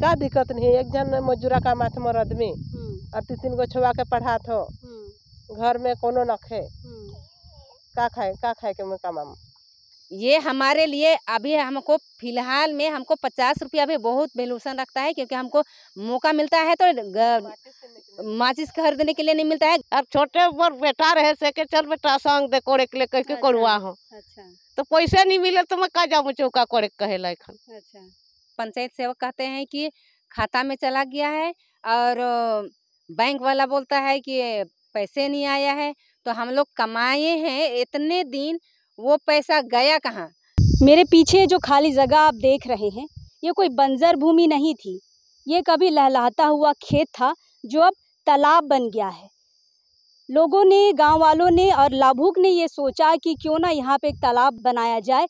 का दिक्कत नहीं है। एक जन मजूरा का माथे मरद में और 3 गो छुआ के पढ़ा थो घर में कोनो नखे का खाए के मैं कमाम। ये हमारे लिए अभी हमको फिलहाल में हमको 50 रुपया भी बहुत वैल्यूशन रखता है, क्योंकि हमको मौका मिलता है तो माचिस खरीदने के लिए नहीं मिलता है। अब छोटे पर बेटा रहे से के चल बेटा संग दे कोड़े के लिए कह के कोड़वा हो। अच्छा, तो पैसे नहीं मिले तो मैं का जाऊँ चौका कोड़े कहे लायक। अच्छा। पंचायत सेवक कहते हैं कि खाता में चला गया है और बैंक वाला बोलता है कि पैसे नहीं आया है। तो हम लोग कमाए हैं इतने दिन, वो पैसा गया कहाँ? मेरे पीछे जो खाली जगह आप देख रहे हैं, ये कोई बंजर भूमि नहीं थी। ये कभी लहलहाता हुआ खेत था जो अब तालाब बन गया है। लोगों ने, गांव वालों ने और लाभुक ने ये सोचा कि क्यों ना यहाँ पे एक तालाब बनाया जाए।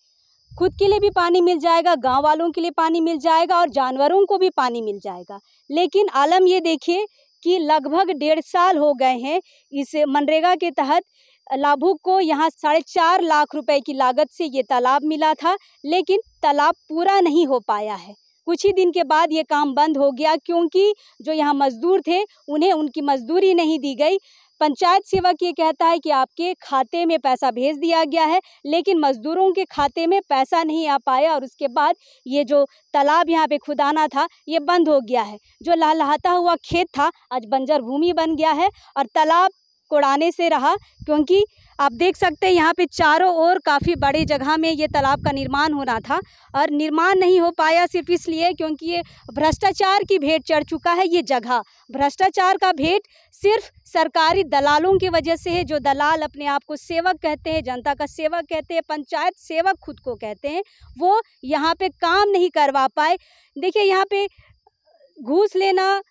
खुद के लिए भी पानी मिल जाएगा, गांव वालों के लिए पानी मिल जाएगा और जानवरों को भी पानी मिल जाएगा। लेकिन आलम ये देखिए कि लगभग 1.5 साल हो गए हैं इस मनरेगा के तहत लाभुक को यहाँ 4.5 लाख रुपए की लागत से ये तालाब मिला था, लेकिन तालाब पूरा नहीं हो पाया है। कुछ ही दिन के बाद ये काम बंद हो गया, क्योंकि जो यहाँ मजदूर थे उन्हें उनकी मजदूरी नहीं दी गई। पंचायत सेवक ये कहता है कि आपके खाते में पैसा भेज दिया गया है, लेकिन मजदूरों के खाते में पैसा नहीं आ पाया और उसके बाद ये जो तालाब यहाँ पे खुदाना था ये बंद हो गया है। जो लहलहाता हुआ खेत था आज बंजर भूमि बन गया है और तालाब कोड़ाने से रहा, क्योंकि आप देख सकते हैं यहाँ पे चारों ओर काफ़ी बड़ी जगह में ये तालाब का निर्माण होना था और निर्माण नहीं हो पाया सिर्फ इसलिए क्योंकि ये भ्रष्टाचार की भेंट चढ़ चुका है। ये जगह भ्रष्टाचार का भेंट सिर्फ सरकारी दलालों की वजह से है। जो दलाल अपने आप को सेवक कहते हैं, जनता का सेवक कहते हैं, पंचायत सेवक खुद को कहते हैं, वो यहाँ पे काम नहीं करवा पाए। देखिए यहाँ पे घूस लेना,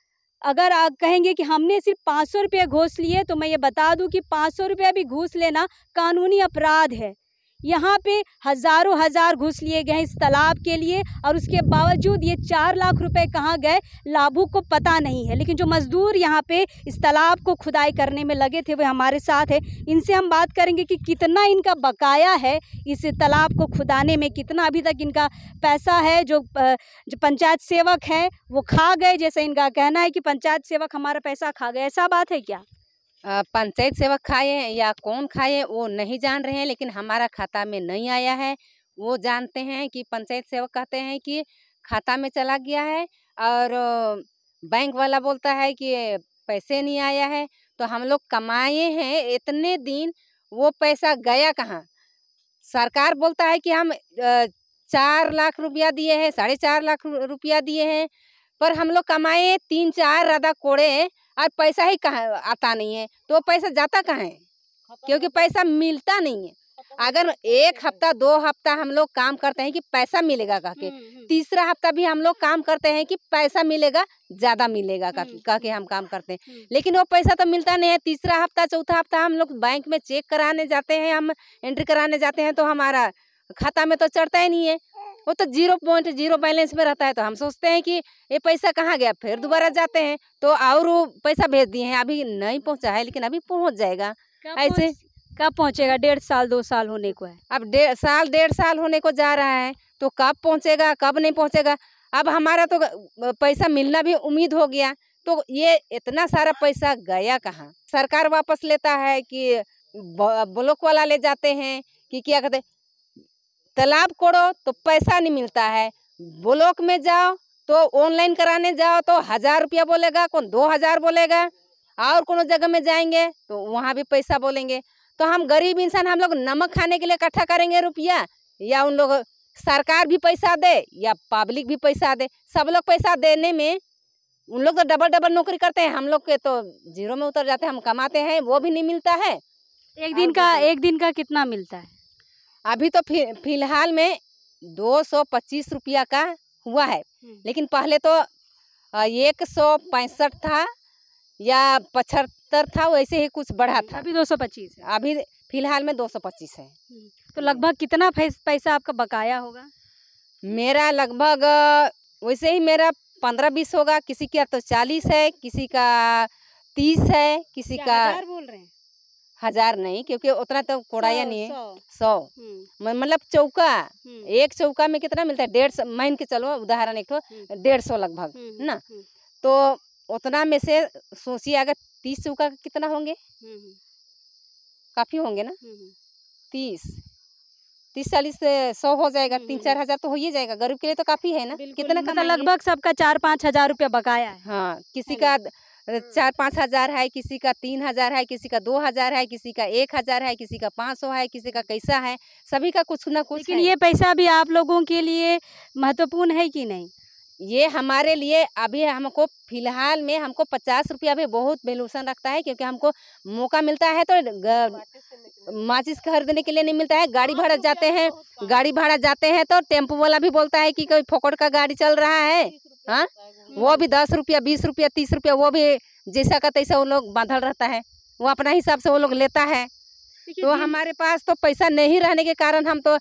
अगर आप कहेंगे कि हमने सिर्फ 500 रुपये घूस लिए, तो मैं ये बता दूं कि 500 रुपया भी घूस लेना कानूनी अपराध है। यहाँ पे हज़ारों हज़ार घूस लिए गए इस तालाब के लिए और उसके बावजूद ये 4 लाख रुपए कहाँ गए लाभुक को पता नहीं है। लेकिन जो मजदूर यहाँ पे इस तालाब को खुदाई करने में लगे थे वो हमारे साथ है। इनसे हम बात करेंगे कि कितना इनका बकाया है इस तालाब को खुदाने में, कितना अभी तक इनका पैसा है जो पंचायत सेवक हैं वो खा गए। जैसे इनका कहना है कि पंचायत सेवक हमारा पैसा खा गए, ऐसा बात है क्या? पंचायत सेवक खाए या कौन खाए वो नहीं जान रहे हैं, लेकिन हमारा खाता में नहीं आया है वो जानते हैं। कि पंचायत सेवक कहते हैं कि खाता में चला गया है और बैंक वाला बोलता है कि पैसे नहीं आया है। तो हम लोग कमाए हैं इतने दिन, वो पैसा गया कहाँ? सरकार बोलता है कि हम 4 लाख रुपया दिए हैं, 4.5 लाख रुपया दिए हैं, पर हम लोग कमाए 3-4 रदा कोड़े और पैसा ही कहाँ आता नहीं है। तो पैसा जाता कहाँ है? क्योंकि पैसा मिलता नहीं है। अगर 1 हफ्ता 2 हफ्ता हम लोग काम करते हैं कि पैसा मिलेगा कह के, तीसरा हफ्ता भी हम लोग काम करते हैं कि पैसा मिलेगा, ज़्यादा मिलेगा कह के हम काम करते हैं, लेकिन वो पैसा तो मिलता नहीं है। तीसरा हफ्ता चौथा हफ्ता हम लोग बैंक में चेक कराने जाते हैं, हम एंट्री कराने जाते हैं, तो हमारा खाता में तो चढ़ता ही नहीं है, वो तो 0.0 बैलेंस में रहता है। तो हम सोचते हैं कि ये पैसा कहाँ गया, फिर दोबारा जाते हैं तो और वो पैसा भेज दिए हैं, अभी नहीं पहुँचा है, लेकिन अभी पहुँच जाएगा। ऐसे कब पहुँचेगा? 1.5 साल 2 साल होने को है। अब 1.5 साल होने को जा रहा है, तो कब पहुँचेगा कब नहीं पहुँचेगा। अब हमारा तो पैसा मिलना भी उम्मीद हो गया, तो ये इतना सारा पैसा गया कहाँ? सरकार वापस लेता है कि ब्लॉक वाला ले जाते हैं कि क्या कहते, तालाब कोड़ो तो पैसा नहीं मिलता है, ब्लॉक में जाओ तो ऑनलाइन कराने जाओ तो 1000 रुपया बोलेगा, कौन 2000 बोलेगा, और कोनो जगह में जाएंगे तो वहाँ भी पैसा बोलेंगे। तो हम गरीब इंसान, हम लोग नमक खाने के लिए इकट्ठा करेंगे रुपया, या उन लोग सरकार भी पैसा दे या पब्लिक भी पैसा दे, सब लोग पैसा देने में उन लोग तो डबल नौकरी करते हैं, हम लोग के तो 0 में उतर जाते हैं। हम कमाते हैं वो भी नहीं मिलता है। एक दिन का कितना मिलता है? अभी तो फिलहाल में 225 रुपया का हुआ है, लेकिन पहले तो 165 था या 75 था, वैसे ही कुछ बढ़ा था। अभी 225 है। अभी फिलहाल में 225 है। तो लगभग कितना पैसा आपका बकाया होगा? मेरा लगभग वैसे ही मेरा 15-20 होगा, किसी का तो 40 है, किसी का 30 है, किसी का बोल रहे हैं 1000 नहीं, क्योंकि उतना तो कोड़ाया नहीं है। 100 हम्म, मतलब चौका, हम्म, एक चौका में कितना मिलता है? 150, मान के चलो उदाहरण एक तो 150 लगभग ना। तो उतना में से सोचिए अगर 30 चौका का कितना होंगे? काफी होंगे ना। 30 40 से 100 हो जाएगा, 3-4 हजार तो हो ही जाएगा। गरीब के लिए तो काफी है ना। कितना मतलब कमाएंगे? लगभग सबका 4-5 हजार रुपया बकाया है। हाँ, किसी का 4-5 हजार है, किसी का 3,000 है, किसी का 2,000 है, किसी का 1,000 है, किसी का 500 है, किसी का कैसा है। सभी का कुछ ना कुछ लेकिन है। ये पैसा भी आप लोगों के लिए महत्वपूर्ण है कि नहीं? ये हमारे लिए अभी हमको फिलहाल में हमको 50 रुपया भी बहुत वैल्यूशन रखता है, क्योंकि हमको मौका मिलता है तो माचिस खरीदने के लिए नहीं मिलता है। गाड़ी भाड़ा जाते हैं तो टेम्पो वाला भी बोलता है कि कोई फोकट का गाड़ी चल रहा है। हाँ, वो भी 10 रुपया, 20 रुपया, 30 रुपया, वो भी जैसा का तैसा वो लोग बांधल रहता है, वो अपना हिसाब से वो लोग लेता है। तो हमारे पास तो पैसा नहीं रहने के कारण हम तो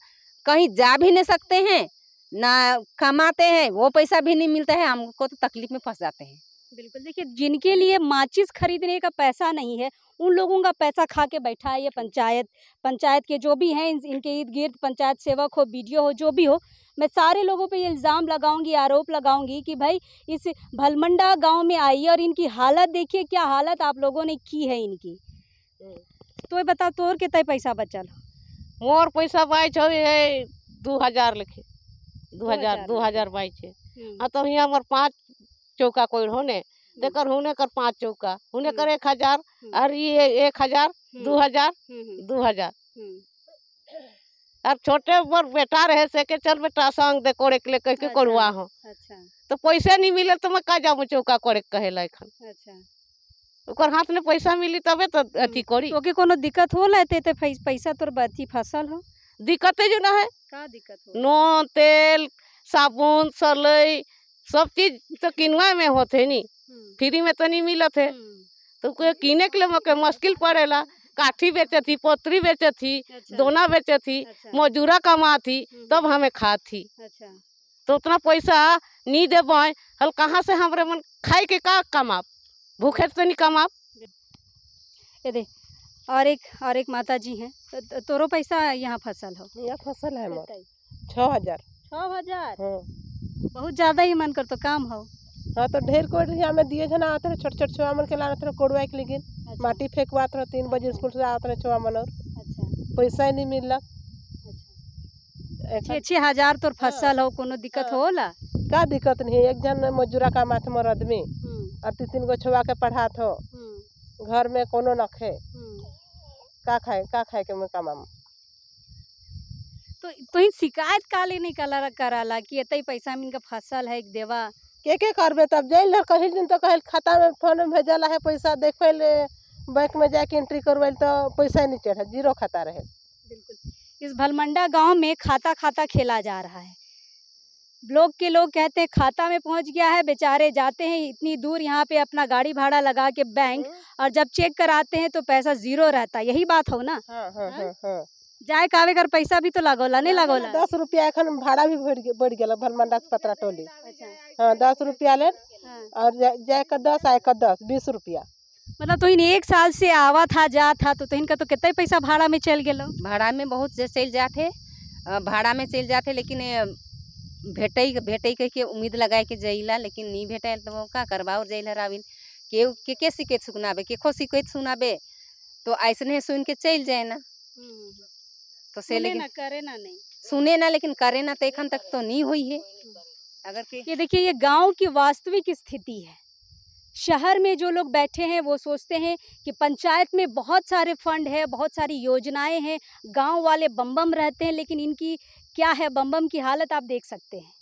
कहीं जा भी नहीं सकते हैं, ना कमाते हैं, वो पैसा भी नहीं मिलता है, हमको तो तकलीफ में फंस जाते हैं। बिल्कुल, देखिए जिनके लिए माचिस खरीदने का पैसा नहीं है, उन लोगों का पैसा खा के बैठा है ये पंचायत के जो भी हैं, इनके इर्द गिर्द पंचायत सेवक हो, बीडीओ हो, जो भी हो। मैं सारे लोगों पे ये इल्ज़ाम लगाऊंगी, आरोप लगाऊंगी कि भाई इस भलमंडा गांव में आइए और इनकी हालत देखिए, क्या हालत आप लोगों ने की है इनकी। तो ये बताओ, तोर के तय पैसा बचल? मोर पैसा बाइच हो 2000 लिखे, 2000 बाइच है। तो यहाँ हमार 5 चौका कोई होने देकर होने कर 5 चौका होने कर 1000 और ये 1000 2000 अब छोटे मोर बेटा रहे से के चल बेटा संग दे कोड़े के लिए कह के कोड़वा हो। अच्छा, तो पैसे नहीं मिले तो मैं का जाऊँ चौका कोड़े कहेला एखन। अच्छा, ओकर हाथ में पैसा मिली तबे तो अथी करी। तो के कोनो दिक्कत हो लाते ते पैसा तोर बची फसल हो? दिक्कत जो ना है, का दिक्कत हो? नून तेल साबुन सलई सब चीज तो किनवा में होते नी, फ्री में तो नहीं मिलत है। तो कोई किने के लिए मके मुश्किल पड़ेला। काठी बेचे थी, पोतरी बेचे थी, दोना बेचे थी, मजूरा कमा थी, तब हमें खा थी। अच्छा, तो उतना पैसा नहीं दे पाए हल कहाँ से हमरे मन खाए के का कमाब, भूखे तो नहीं कमाब। ये दे और एक माता जी हैं, तोरो पैसा यहाँ फसल हो? यह फसल है मोर 6000। 6000? हाँ, बहुत ज्यादा ही मन कर तो काम हो। हाँ तो ढेर कोड़ हमें दिए जना आते रहे, छोटे छोटे छुआ मन के लाते रहे कोड़वा के, लेकिन माटी फेंकवात रहे 3 बजे स्कूल से आते रहे छुआ मन और पैसा ही नहीं मिलक। 6,000 तोर फसल हो, कोनो दिक्कत होला? का दिक्कत नहीं है, एक जन मजूरा का माथे मोर आदमी और 3 गो छुआ के पढ़ात हो, घर में कोनो नखे का खाए के मैं कमाम। तो ही शिकायत काले नहीं कराला कि इतना पैसा में इनका फसल है देवा? के करबे तब जाइल कहीं दिन तो कहे खाता में फोन में भेजला है पैसा, देखे ले बैंक में जाके एंट्री करवाइल तो पैसा ही नहीं चढ़ा, 0 खाता रहे। बिल्कुल, इस भलमंडा गांव में खाता खेला जा रहा है। लोग कहते हैं खाता में पहुंच गया है, बेचारे जाते हैं इतनी दूर यहाँ पे अपना गाड़ी भाड़ा लगा के बैंक, और जब चेक कराते हैं तो पैसा 0 रहता है। यही बात हो ना? हाँ। जाए कावे कर पैसा भी तो लगोला नहीं लगोला? 10 रुपया एखन भाड़ा भी बढ़ गया भलमंडा से पतरा टोली। हाँ 10 रुपया ले और जाए कर 10 आए कर 10 20 रुपया। मतलब तो इन 1 साल से आवा था जा था तो इनका तो कितना पैसा भाड़ा में चल गया? भाड़ा में बहुत चल जाते, भाड़ा में चल जाते, लेकिन भेटे कह के उम्मीद लगाए के जइला, लेकिन नहीं भेटे तो वो का करबा और जइल हराविन के शिकायत सुनाबे, केखो शिकायत सुनाबे तो ऐसने सुन के चल जाए ना। तो से लेकिन करे ना नहीं सुने ना, लेकिन करे ना तो एखन तक तो नहीं हुई है। अगर के ये देखिए, ये गांव की वास्तविक स्थिति है। शहर में जो लोग बैठे हैं वो सोचते हैं कि पंचायत में बहुत सारे फंड है, बहुत सारी योजनाएं हैं, गांव वाले बम रहते हैं, लेकिन इनकी क्या है, बम की हालत आप देख सकते हैं।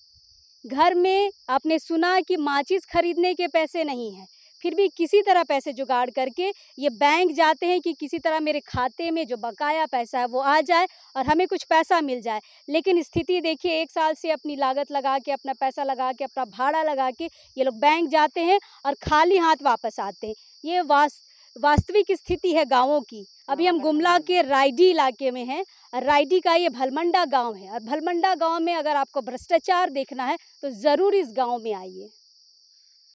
घर में आपने सुना कि माचिस खरीदने के पैसे नहीं हैं, फिर भी किसी तरह पैसे जुगाड़ करके ये बैंक जाते हैं कि किसी तरह मेरे खाते में जो बकाया पैसा है वो आ जाए और हमें कुछ पैसा मिल जाए। लेकिन स्थिति देखिए, 1 साल से अपनी लागत लगा के, अपना पैसा लगा के, अपना भाड़ा लगा के ये लोग बैंक जाते हैं और खाली हाथ वापस आते हैं। ये वास्तविक स्थिति है गाँवों की। अभी हम गुमला के रायडी इलाके में हैं। रायडी का ये भलमंडा गाँव है, और भलमंडा गाँव में अगर आपको भ्रष्टाचार देखना है तो ज़रूर इस गाँव में आइए।